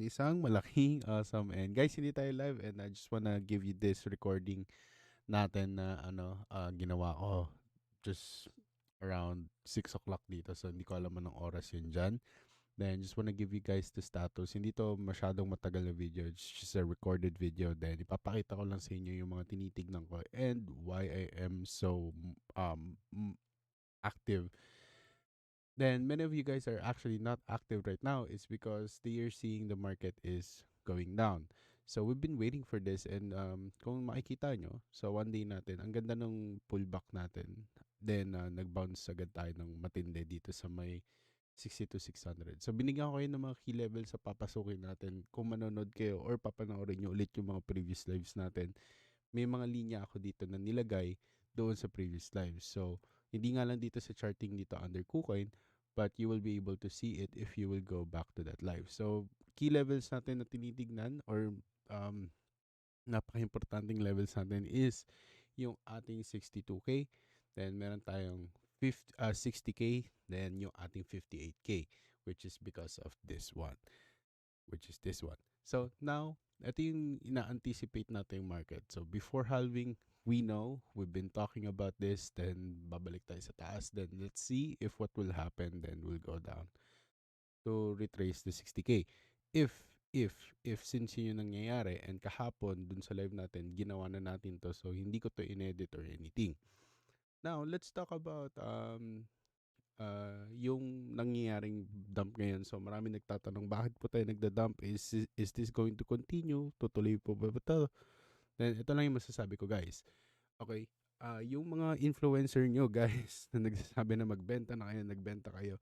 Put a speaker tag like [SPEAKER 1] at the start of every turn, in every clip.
[SPEAKER 1] isang malaking awesome and guys, hindi tayo live and I just wanna give you this recording natin na ginawa ko just around 6 o'clock dito. So hindi ko alam anong oras yun dyan. Then just wanna give you guys the status. Hindi to masyadong matagal na video. It's just a recorded video. Then ipapakita ko lang sa inyo yung mga tinitignan ko and why I am so active. Then many of you guys are actually not active right now. It's because they are seeing the market is going down. So we've been waiting for this and kung makikita nyo, so one day natin, ang ganda ng pullback natin. Then nag-bounce agad tayo ng matindi dito sa may 60 to 600. So binigyan ko kayo ng mga key levels sa papasukin natin. Kung manonood kayo or papanoorin nyo ulit yung mga previous lives natin, may mga linya ako dito na nilagay doon sa previous lives. So hindi nga lang dito sa charting dito under KuCoin, but you will be able to see it if you will go back to that live. So, key levels natin na tinitignan or napaka-importanting levels natin is yung ating 62K, then meron tayong 60K, then yung ating 58K, which is because of this one, which is this one. So, now, ito yung ina-anticipate natin yung market. So, before halving, we know, we've been talking about this, then babalik tayo sa taas, then let's see if what will happen, then we'll go down to retrace the 60K. If, if since yun yung nangyayari, and kahapon, dun sa live natin, ginawa na natin to, so hindi ko to in-edit or anything. Now, let's talk about yung nangyayaring dump ngayon. So marami nagtatanong bakit po tayo nagda-dump, is this going to continue, tutuloy po ba ito? Then ito lang yung masasabi ko guys. Okay, yung mga influencer nyo guys na nagsasabi na magbenta na kayo, nagbenta kayo,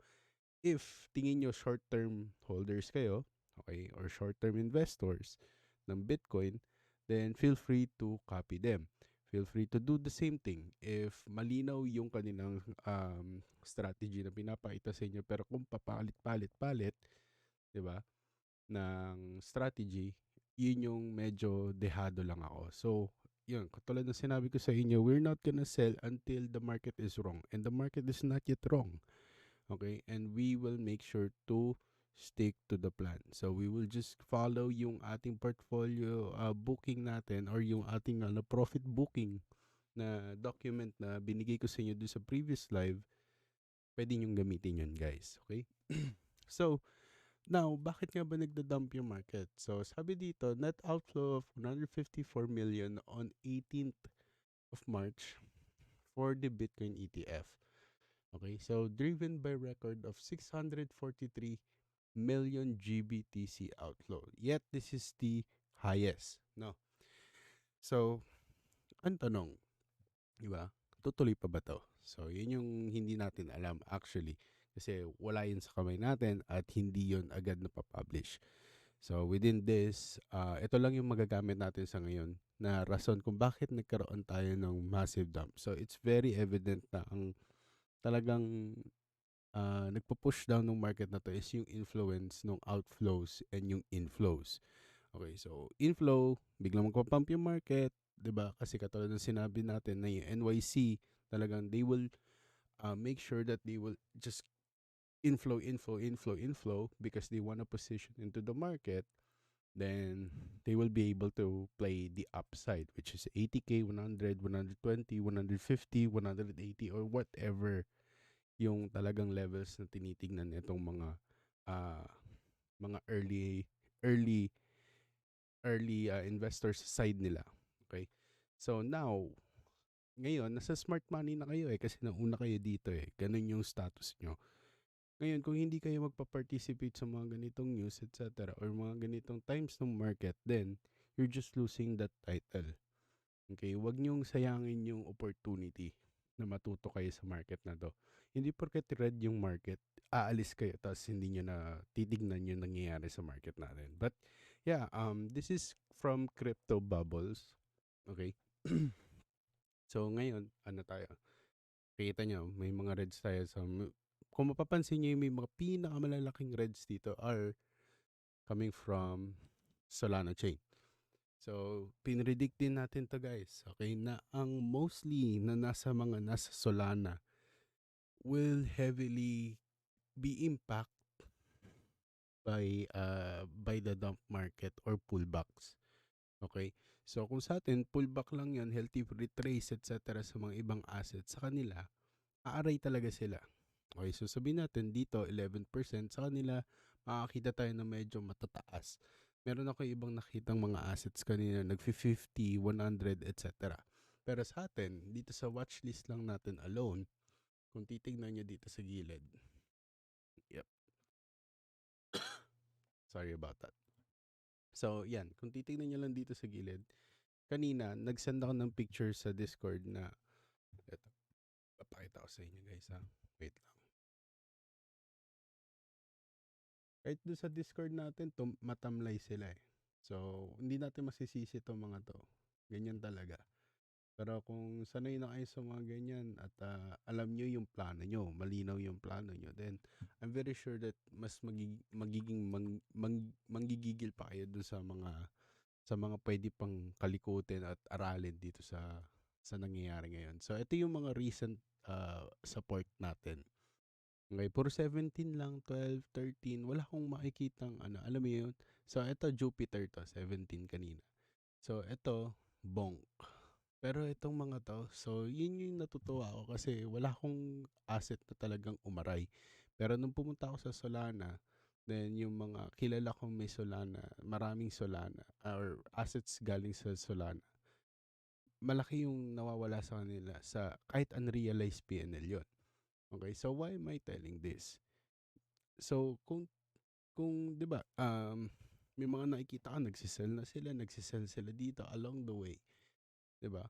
[SPEAKER 1] if tingin nyo short term holders kayo, okay, or short term investors ng Bitcoin, then feel free to copy them. Feel free to do the same thing if malinaw yung kanilang strategy na pinapakita sa inyo. Pero kung papalit-palit-palit, di ba, ng strategy, yun yung medyo dehado lang ako. So, yun, katulad ng sinabi ko sa inyo, we're not gonna sell until the market is wrong. And the market is not yet wrong. Okay? And we will make sure to stick to the plan. So we will just follow yung ating portfolio booking natin or yung ating profit booking na document na binigay ko sa inyo doon sa previous live. Pwede nyong gamitin yun guys. Okay? So, now, bakit nga ba nagda-dump yung market? So, sabi dito, net outflow of 154 million on 18th of March for the Bitcoin ETF. Okay, so driven by record of 643 million GBTC outflow. Yet this is the highest, no? So, ang tanong, di ba? Tutuloy pa ba to? So, yun yung hindi natin alam actually. Kasi wala yun sa kamay natin at hindi yun agad na pa-publish. So, within this, ito lang yung magagamit natin sa ngayon na rason kung bakit nagkaroon tayo ng massive dump. So, it's very evident na ang talagang nagpo-push down ng market na to is yung influence ng outflows and yung inflows. Okay, so inflow, biglang magpapump yung market, 'di ba? Kasi katulad ng sinabi natin na yung NYC, talagang they will make sure that they will just inflow because they want to position into the market. Then they will be able to play the upside, which is 80K, 100, 120, 150, 180, or whatever yung talagang levels na tinitingnan nitong ah, mga early investors sa side nila. Okay? So now, ngayon, nasa smart money na kayo kasi nauna kayo dito Ganun yung status nyo. Ngayon, kung hindi kayo magpa-participate sa mga ganitong news, etc. or mga ganitong times ng market, then you're just losing that title. Okay? Huwag niyong sayangin yung opportunity na matuto kayo sa market na to. Hindi porket red yung market, aalis kayo tapos hindi nyo na titignan yung nangyayari sa market natin. But yeah, this is from Crypto Bubbles. Okay? So ngayon, ano tayo? Kita nyo, may mga reds tayo. So, kung mapapansin nyo, may mga pinakamalalaking reds dito are coming from Solana Chain. So, pinredict din natin to guys. Okay, na ang mostly na nasa Solana will heavily be impact by the dump market or pullbacks. Okay? So kung sa atin pullback lang 'yan, healthy retrace etc. sa mga ibang assets, sa kanila aaray talaga sila. Okay, so sabihin natin dito 11%, sa kanila makakita tayo ng medyo matataas. Meron ako ibang nakitang mga assets kanina nag-50, 100, etc. Pero sa atin, dito sa watchlist lang natin alone, kung titignan nyo dito sa gilid, yep, sorry about that. So, yan, kung titignan nyo lang dito sa gilid, kanina, nag-send ako ng picture sa Discord na, eto, papakita ko sa inyo guys ha, wait lang. Kahit doon sa Discord natin, matamlay sila eh. So, hindi natin masisisi itong mga to. Ganyan talaga. Pero kung sanay na kayo sa mga ganyan at alam nyo yung plano nyo, malinaw yung plano nyo, then I'm very sure that mas magiging manggigigil pa kayo dun sa mga pwede pang kalikutin at aralin dito sa nangyayari ngayon. So ito yung mga recent support natin. Okay, puro 17 lang, 12, 13, wala akong makikitang ano, alam mo yun? So ito Jupiter to, 17 kanina. So ito Bonk. Pero itong mga 'to, so yun yung natutuwa ako kasi wala akong asset na talagang umaray. Pero nung pumunta ako sa Solana, then yung mga kilala kong may Solana, maraming Solana or assets galing sa Solana, malaki yung nawawala sa kanila sa kahit unrealized PNL yun. Okay, so why am I telling this? So kung 'di ba, may mga nakikita ka nagsisell sila dito along the way, 'di ba?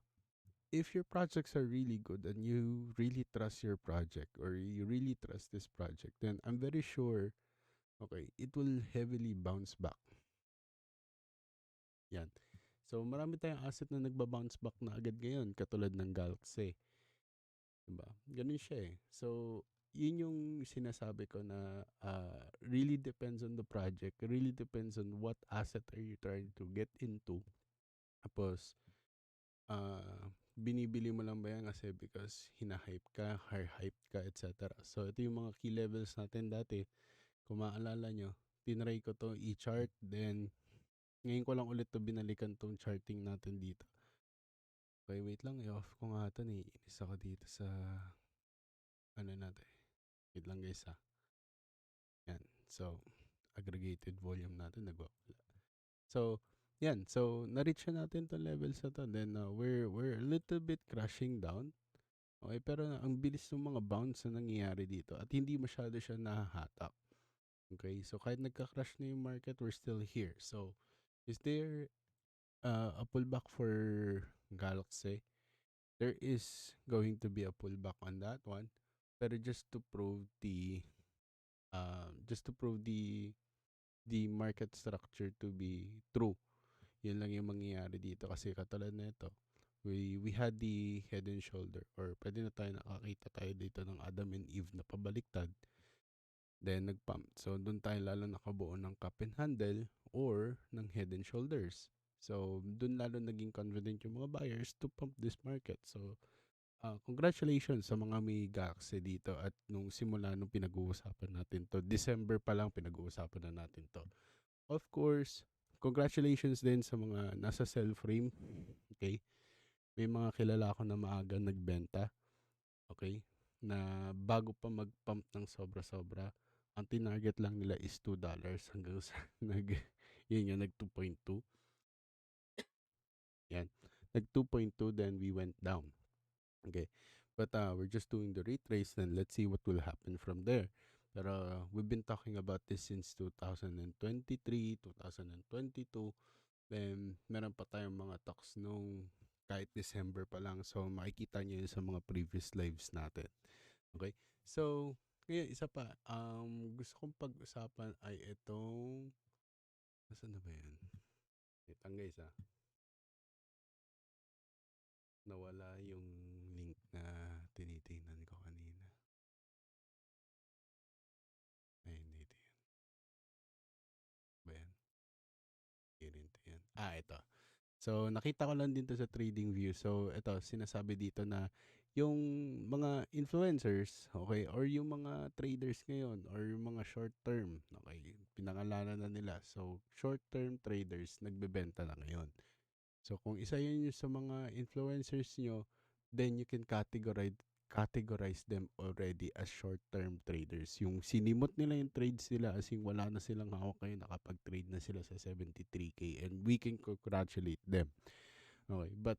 [SPEAKER 1] If your projects are really good and you really trust your project or you really trust this project, then I'm very sure, okay, it will heavily bounce back. Yan. So, marami tayong asset na nagba-bounce back na agad ngayon, katulad ng Galaxy. Diba? Ganun siya eh. So, yun yung sinasabi ko na really depends on the project, really depends on what asset are you trying to get into. Tapos, binibili mo lang ba yan kasi because hina-hype ka, hype ka, etc. So, ito yung mga key levels natin dati. Kung maalala nyo, tinry ko to i-chart. Then, ngayon ko lang ulit to binalikan tong charting natin dito. Okay, wait lang. I-off ko nga ito. Naiinis ako dito sa ano natin. Wait lang guys ha. Yan. So, aggregated volume natin nagwawala. So, yan. So, na-reach na natin to levels na to. Then, we're a little bit crashing down. Okay, pero ang bilis ng mga bounce na nangyayari dito at hindi masyado siya nahahatak. Okay, so kahit nagka-crash na yung market, we're still here. So, is there a pullback for Galaxy? There is going to be a pullback on that one. Pero just to prove the market structure to be true. Yun lang yung mangyayari dito kasi katulad na ito. We had the head and shoulder or pwede na tayo nakakita tayo dito ng Adam and Eve na pabaliktad. Then nag-pump. So doon tayo lalo nakabuo ng cup and handle or ng head and shoulders. So doon lalo naging confident yung mga buyers to pump this market. So congratulations sa mga may Galaxy dito at nung simula nung pinag-uusapan natin to. December pa lang pinag-uusapan na natin to. Of course, congratulations din sa mga nasa sell frame. Okay? May mga kilala ako na maaga nagbenta. Okay? Na bago pa mag-pump ng sobra-sobra, ang tinarget lang nila is $2 hanggang sa yun yung nag 2.2. Yan. Nag 2.2 then we went down. Okay. But we're just doing the retrace and let's see what will happen from there. Pero we've been talking about this since 2023, 2022. Then meron pa tayong mga talks nung kahit December pa lang. So makikita nyo yun sa mga previous lives natin. Okay? So, ngayon isa pa. Gusto kong pag-usapan ay itong nasaan na ba yan? Wait lang guys nawala yung link na tinitingnan ko kanina. Ay, hindi ito yan. Ba yan? Hindi rin ito yan. Ito. So, nakita ko lang din to sa TradingView. So, ito, sinasabi dito na yung mga influencers, okay, or yung mga traders ngayon, or yung mga short term, okay, pinangalanan na nila. So, short term traders, nagbebenta na ngayon. So, kung isa yun yung sa mga influencers nyo, then you can categorize them already as short-term traders. Yung sinimot nila yung trades nila, as in wala na silang hawak kayo, nakapag-trade na sila sa 73K, and we can congratulate them. Okay, but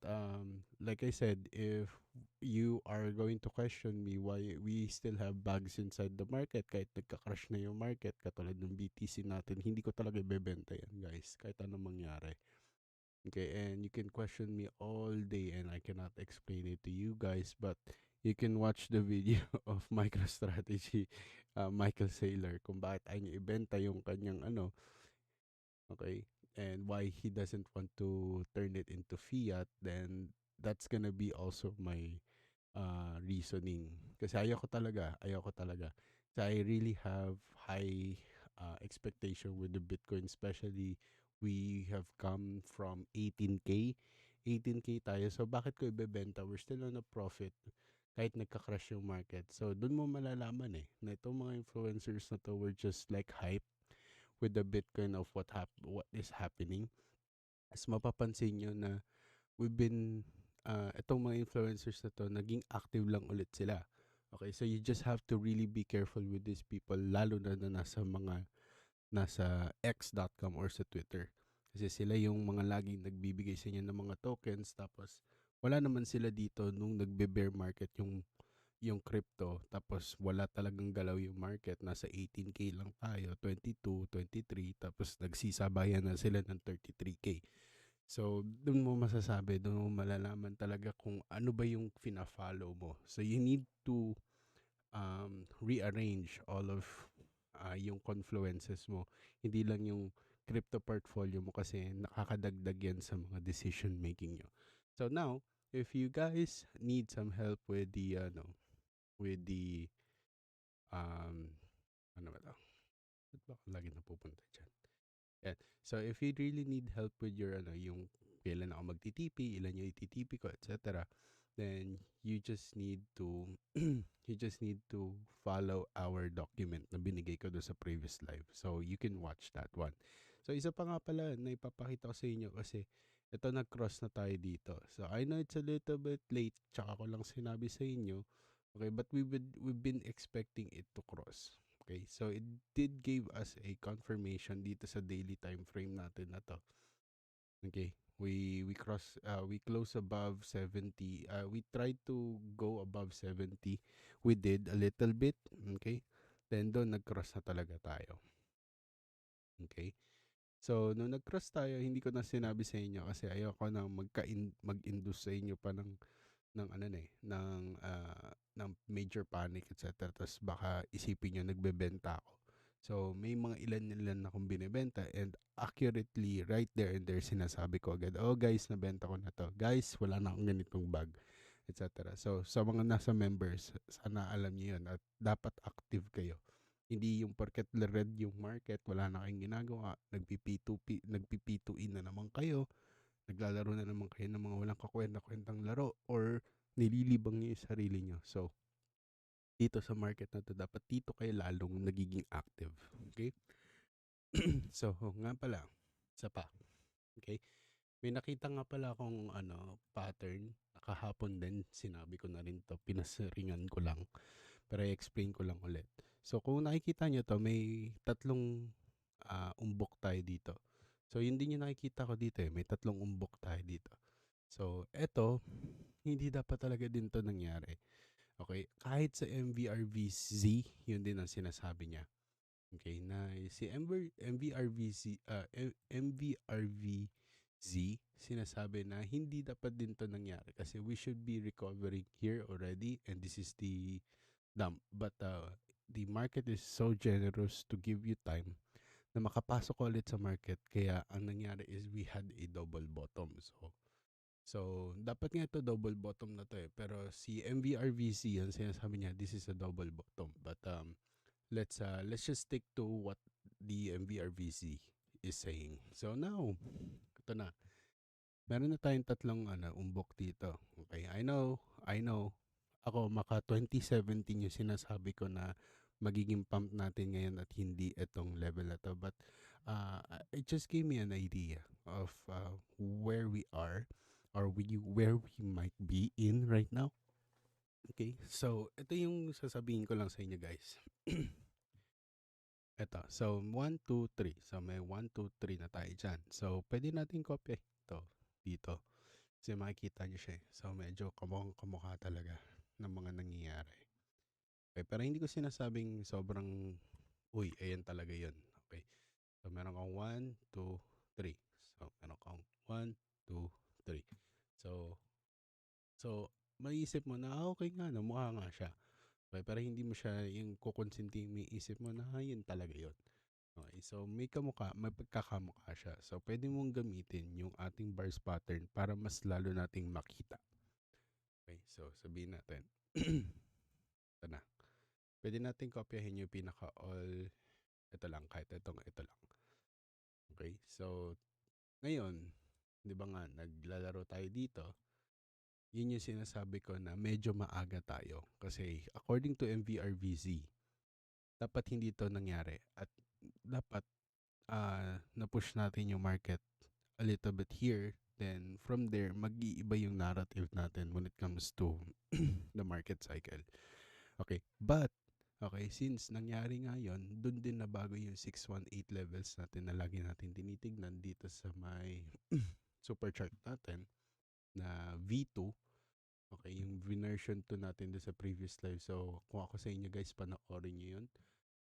[SPEAKER 1] like I said, if you are going to question me why we still have bags inside the market kahit nagka-crash na yung market, katulad ng BTC natin, hindi ko talaga ibebenta yan, guys, kahit anong mangyari. Okay, and you can question me all day and I cannot explain it to you guys, but you can watch the video of MicroStrategy, Michael Saylor, kung bakit ayaw niya ibenta yung kanyang ano, okay, and why he doesn't want to turn it into fiat. Then that's gonna be also my reasoning. Kasi ayaw ko talaga. So I really have high expectation with the Bitcoin, especially we have come from 18K. 18K tayo. So bakit ko ibebenta? We're still on a profit kahit nagka-crash yung market. So doon mo malalaman na itong mga influencers na to were just like hype with the Bitcoin of what is happening. As mapapansin nyo na we've been itong mga influencers na to, naging active lang ulit sila. Okay, so you just have to really be careful with these people, lalo na nasa x.com or sa Twitter. Kasi sila yung mga laging nagbibigay sa inyo ng mga tokens, tapos wala naman sila dito nung nagbe-bear market yung crypto, tapos wala talagang galaw yung market, nasa 18K lang tayo, 22, 23, tapos nagsisabayan na sila ng 33K. So, doon mo masasabi, doon mo malalaman talaga kung ano ba yung fina-follow mo. So, you need to rearrange all of yung confluences mo. Hindi lang yung crypto portfolio mo, kasi nakakadagdag yan sa mga decision making nyo. So, now, if you guys need some help with the, um, ano ba to? Ba't ba ako lagi napupunta dyan? Yan. So, if you really need help with your, yung kailan ako magtitipi, ilan yung ititipi ko, etc., then you just need to, you just need to follow our document na binigay ko doon sa previous live. So, you can watch that one. So, isa pa nga pala na ipapakita ko sa inyo, kasi ito, nag-cross na tayo dito. So, I know it's a little bit late, tsaka ko lang sinabi sa inyo. Okay, but we've been expecting it to cross. Okay, so it did give us a confirmation dito sa daily time frame natin na to. Okay, we close above 70. We tried to go above 70. We did a little bit. Okay, then doon nag-cross na talaga tayo. Okay, so nung nag-cross tayo, hindi ko na sinabi sa inyo kasi ayoko na mag-induce sa inyo pa ng ano na ng major panic, etc. Tapos baka isipin nyo nagbebenta ako. So, may mga ilan akong binibenta, and accurately right there and there sinasabi ko agad, oh guys, nabenta ko na to. Guys, wala na akong ganitong bag, etc. So, sa mga nasa members, sana alam niyo yun at dapat active kayo. Hindi yung porket red yung market, wala na kayong ginagawa, nagpi-P2E na naman kayo, naglalaro na naman kayo ng mga walang kakwenta-kwentang laro, or nililibang niyo yung sarili niyo. So, dito sa market na to, dapat dito kayo lalong nagiging active. Okay? So, nga pala, isa pa. Okay? May nakita nga pala akong pattern. Nakahapon din, sinabi ko na rin to, pinasaringan ko lang. Pero i-explain ko lang ulit. So, kung nakikita nyo to, may tatlong umbok tayo dito. So, yun din yung nakikita ko dito may tatlong umbok tayo dito. So, eto, hindi dapat talaga din to nangyari. Okay? Kahit sa MVRVZ, yun din ang sinasabi niya. Okay? Na si MVRVZ, sinasabi na hindi dapat din to nangyari kasi we should be recovering here already, and this is the dump. But the market is so generous to give you time na makapasok ulit sa market. Kaya ang nangyari is we had a double bottom. So dapat nga ito double bottom na to Pero si MVRVC, yan sinasabi niya, this is a double bottom. But let's just stick to what the MVRVC is saying. So now, ito na. Meron na tayong tatlong umbok dito. Okay, I know. ako maka 2017 yung sinasabi ko na magiging pump natin ngayon at hindi itong level na to. But it just gave me an idea of where we are or where we might be in right now. Okay, so ito yung sasabihin ko lang sa inyo guys. Ito, so 1, 2, 3. So may 1, 2, 3 na tayo dyan. So pwede natin copy ito dito. Kasi makikita nyo siya. So medyo kamukhang kamukha talaga ng mga nangyayari. Okay, pero hindi ko sinasabing sobrang, uy, ayan talaga yun. Okay, so meron kang 1, 2, 3. So meron kang 1, 2, 3. So, so maiisip mo na, okay nga, no, mukha nga siya. Okay, pero hindi mo siya yung kukonsinti, may isip mo na, yun talaga yun. Okay, so may kamukha, may pagkakamukha siya. So pwede mong gamitin yung ating bars pattern para mas lalo nating makita. Okay, so sabihin natin, ito na. Pwede natin kopyahin yung pinaka-all, ito lang, kahit ito lang. Okay, so ngayon, di ba nga, naglalaro tayo dito, yun yung sinasabi ko na medyo maaga tayo. Kasi according to MVRVZ, dapat hindi to nangyari. At dapat na-push natin yung market a little bit here. Then from there, mag-iiba yung narrative natin when it comes to the market cycle. Okay, but okay, since nangyari nga yun, dun din na bago yung 618 levels natin na lagi natin tinitignan dito sa may super chart natin na V2. Okay, yung version 2 natin doon sa previous live. So, kung ako sa inyo guys, panoorin nyo yun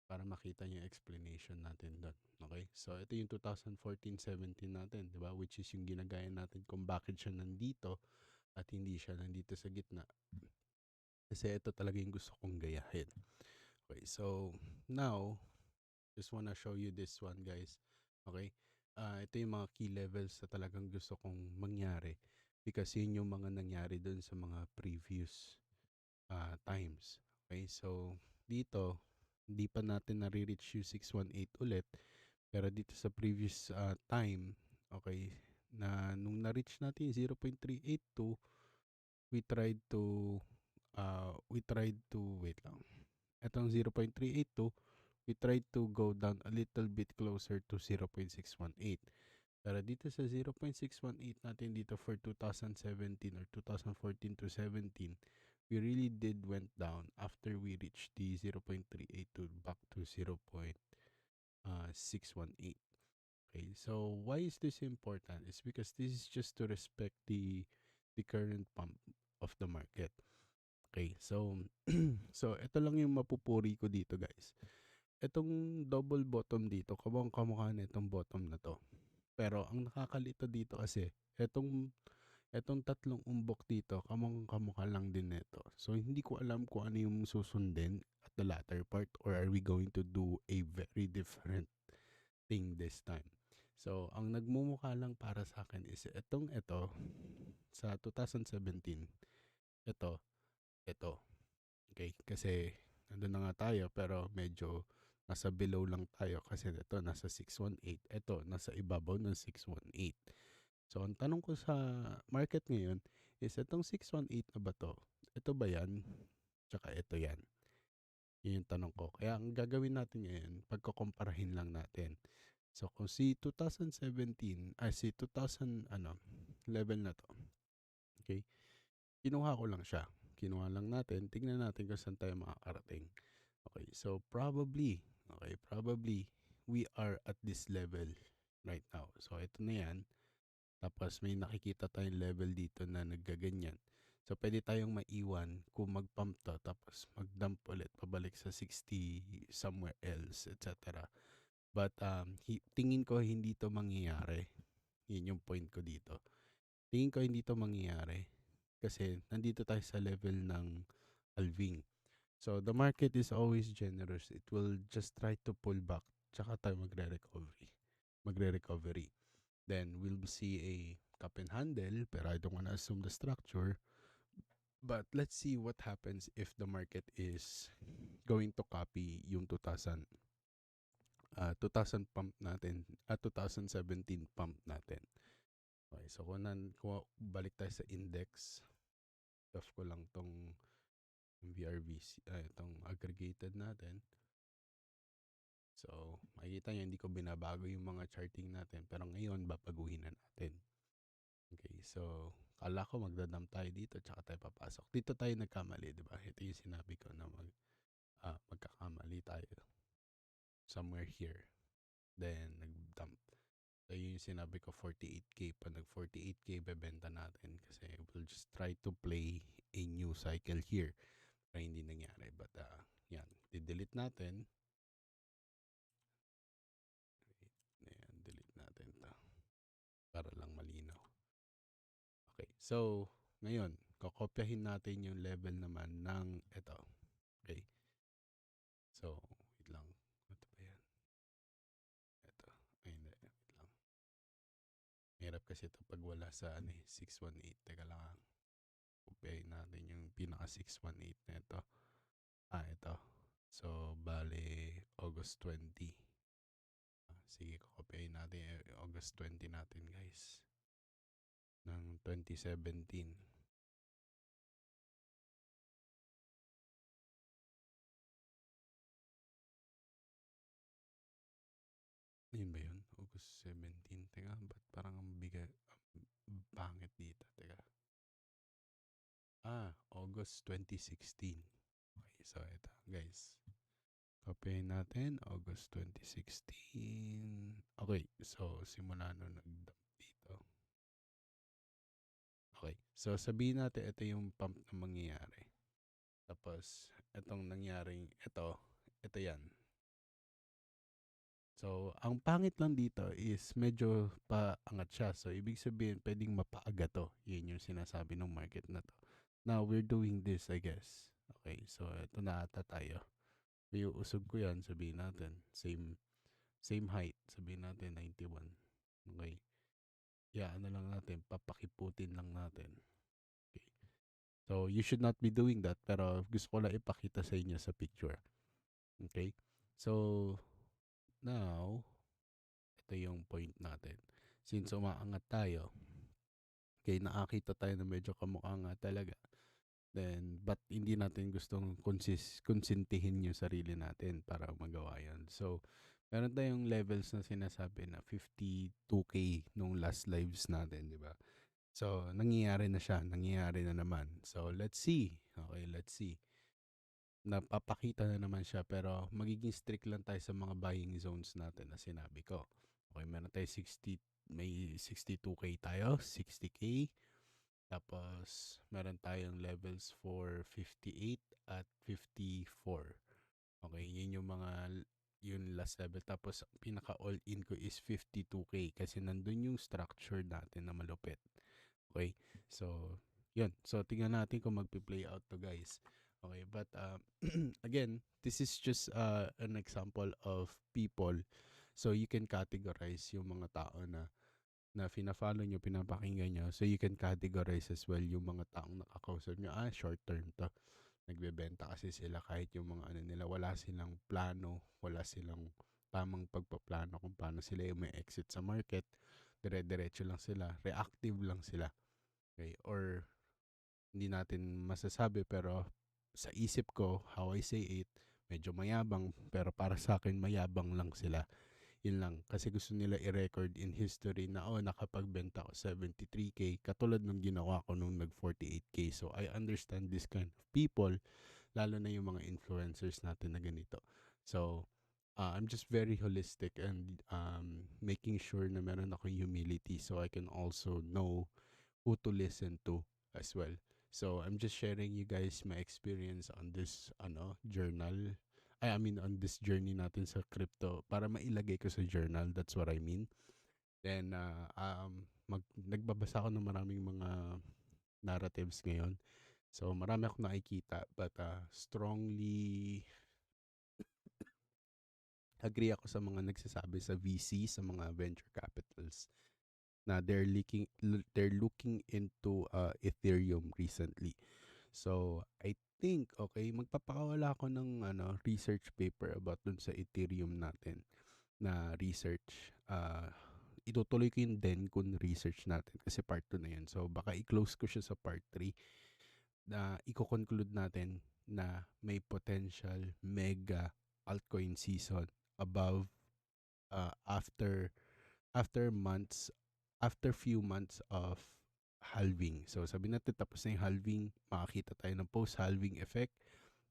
[SPEAKER 1] para makita nyo yung explanation natin doon. Okay, so ito yung 2014-17 natin, di ba? Which is yung ginagaya natin kung bakit siya nandito at hindi siya nandito sa gitna. Kasi ito talaga yung gusto kong gayahin. Okay, so now, just wanna show you this one guys. Okay, ito yung mga key levels na talagang gusto kong mangyari because yun yung mga nangyari dun sa mga previous times. Okay, so dito, hindi pa natin nare-reach yung 618 ulit. Pero dito sa previous time, okay, na nung na-reach natin yung 0.382, we tried to, wait lang. Itong 0.382, we tried to go down a little bit closer to 0.618. Pero dito sa 0.618 natin dito for 2017 or 2014 to 17, we really did went down after we reached the 0.382 back to 0.618. Okay, so why is this important? It's because this is just to respect the current pump of the market. Okay, so so ito lang yung mapupuri ko dito guys. Itong double bottom dito, kamukha kamukha na itong bottom na to. Pero ang nakakalito dito kasi, etong tatlong umbok dito, kamukha lang din nito. So hindi ko alam kung ano yung susundin at the latter part or are we going to do a very different thing this time. So ang nagmumukha lang para sa akin is ito sa 2017, ito. Okay, kasi nandun na nga tayo pero medyo nasa below lang tayo kasi ito nasa 618, ito nasa ibabaw ng 618. So ang tanong ko sa market ngayon is itong 618 na ba to? Ito ba yan? Tsaka ito yan. Yun yung tanong ko. Kaya ang gagawin natin ngayon, pagkukumparahin lang natin. So kung si 2017, si 2000 level na to. Okay? Kinuha ko lang siya. Kinuha lang natin. Tingnan natin kung saan tayo makakarating. Okay, so probably we are at this level right now. So ito na yan. Tapos may nakikita tayong level dito na naggaganyan. So pwede tayong maiwan kung mag-pump to tapos mag-dump ulit pabalik sa 60 somewhere else, etc. But tingin ko hindi to mangyayari. Yun yung point ko dito. Tingin ko hindi to mangyayari kasi nandito tayo sa level ng halving. So the market is always generous. It will just try to pull back tsaka tayo magre-recovery. Then we'll see a cup and handle, pero I don't wanna assume the structure. But let's see what happens if the market is going to copy yung 2000 pump natin, 2017 pump natin. Okay, so kung balik tayo sa index, off ko lang tong yung VRVC, itong aggregated natin. So, makikita nyo, hindi ko binabago yung mga charting natin. Pero ngayon, babaguhin na natin. Okay, so, kala ko magdadam tayo dito, tsaka tayo papasok. Dito tayo nagkamali, di ba? Ito yung sinabi ko na magkakamali tayo. Somewhere here. Then, nag-dump. So, yun yung sinabi ko, 48K. Pag nag-48K, bebenta natin. Kasi we'll just try to play a new cycle here. Pero hindi nangyari. But, yan. I-delete natin. Ayan, delete natin to para lang malinaw. Okay, so, ngayon, kokopyahin natin yung level naman ng ito. Okay. So, wait lang. Ito ba yan? Ito. Ay, hindi. Wait lang. Mahirap kasi ito pag wala sa 618. Teka lang. Kopyahin natin yung pinaka 618 na ito. Ito. So, bale, August 20. Sige, kokopyahin natin August 20 natin, guys. Ng 2017. Yun ba yun? August 17. Teka, ba't parang ang pangit dito? Teka. August 2016. Okay, so ito, guys. Copyin natin, August 2016. Okay, so simula nung nag-dump dito. Okay, so sabihin natin ito yung pump na mangyayari. Tapos, itong nangyaring, ito yan. So, ang pangit lang dito is medyo paangat siya. So, ibig sabihin, pwedeng mapaaga to. Yun yung sinasabi ng market na to. Now, we're doing this, I guess. Okay, so ito na ata tayo. Yung usog ko yan, sabihin natin. Same height, sabihin natin 91. Okay. Ano lang natin, papakiputin lang natin. Okay. So, you should not be doing that, pero gusto ko lang ipakita sa inyo sa picture. Okay? So, now, ito yung point natin. Since umaangat tayo, okay, nakakita tayo na medyo kamukha nga talaga. Then, but hindi natin gustong konsintihin yung sarili natin para magawa yan. So, meron tayong levels na sinasabi na 52K nung last lives natin, di ba? So, nangyayari na siya. Nangyayari na naman. So, let's see. Okay, let's see. Napapakita na naman siya pero magiging strict lang tayo sa mga buying zones natin na sinabi ko. Okay, meron tayo may 62K tayo, 60K. Tapos, meron tayong levels for 58 at 54. Okay, yun yung yung last level. Tapos, pinaka all-in ko is 52K kasi nandun yung structure natin na malupit. Okay, so, yun. So, tingnan natin kung magpi-play out to, guys. Okay, but again, this is just an example of people. So, you can categorize yung mga tao na fina-follow nyo, pinapakinggan nyo. So, you can categorize as well yung mga taong nakakausap nyo. Short term to. Nagbebenta kasi sila kahit yung mga nila, wala silang plano, wala silang tamang pagpaplano kung paano sila yung may exit sa market. Dire-diretso lang sila. Reactive lang sila. Okay? Or, hindi natin masasabi pero sa isip ko, how I say it, medyo mayabang pero para sa akin mayabang lang sila. Yun lang. Kasi gusto nila i-record in history na, nakapagbenta ko 73K. Katulad nung ginawa ko nung nag-48K. So, I understand this kind of people, lalo na yung mga influencers natin na ganito. So, I'm just very holistic and making sure na meron ako humility so I can also know who to listen to as well. So, I'm just sharing you guys my experience on this journal. I mean, on this journey natin sa crypto para mailagay ko sa journal. That's what I mean. Then, nagbabasa ako ng maraming mga narratives ngayon. So, marami akong nakikita but strongly agree ako sa mga nagsasabi sa VC, sa mga venture capitals na they're looking into Ethereum recently. So, I think, okay, magpapakawala ako ng research paper about dun sa Ethereum natin na research. Itutuloy ko yung Dencun research natin kasi part 2 na yun. So, baka i-close ko siya sa part 3. na iko-conclude natin na may potential mega altcoin season above after months, after few months of halving. So sabi natin tapos na yung halving, makakita tayo ng post-halving effect.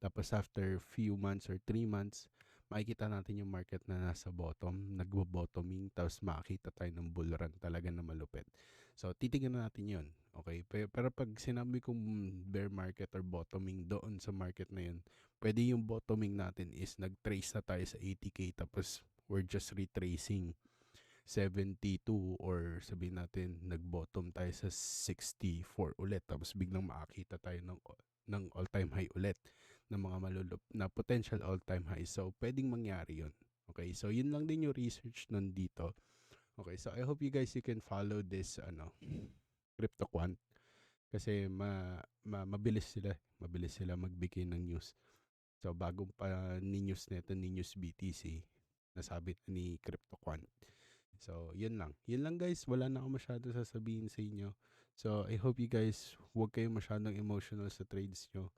[SPEAKER 1] Tapos after few months or 3 months, makikita natin yung market na nasa bottom, nagbo-bottoming, tapos makakita tayo ng bull run talaga na malupit. So titingnan natin yun. Okay? Pero pag sinabi kong bear market or bottoming doon sa market na yun, pwede yung bottoming natin is nag-trace na tayo sa 80K tapos we're just retracing 72 or sabihin natin nag-bottom tayo sa 64 ulit tapos biglang makakita tayo ng all-time high ulit ng mga na potential all-time high. So, pwedeng mangyari yun. Okay, so yun lang din yung research nun dito. Okay, so I hope you guys you can follow this CryptoQuant kasi mabilis sila magbigay ng news. So, bagong pa ni news nito ni News BTC, nasabi na ni CryptoQuant. So, yun lang. Yun lang guys. Wala na ako masyado sasabihin sa inyo. So, I hope you guys huwag kayong masyadong emotional sa trades nyo.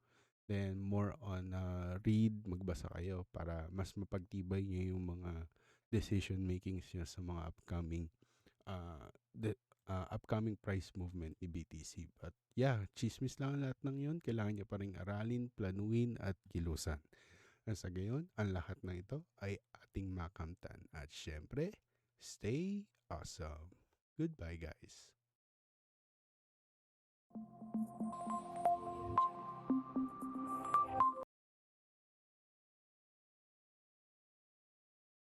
[SPEAKER 1] Then, more on read, magbasa kayo para mas mapagtibay nyo yung mga decision makings nyo sa mga upcoming price movement ni BTC. But yeah, chismis lang lahat ng yun. Kailangan nyo pa rin aralin, planuin, at kilusan. At sa gayon, ang lahat ng ito ay ating makamtan. At syempre, stay awesome. Goodbye, guys.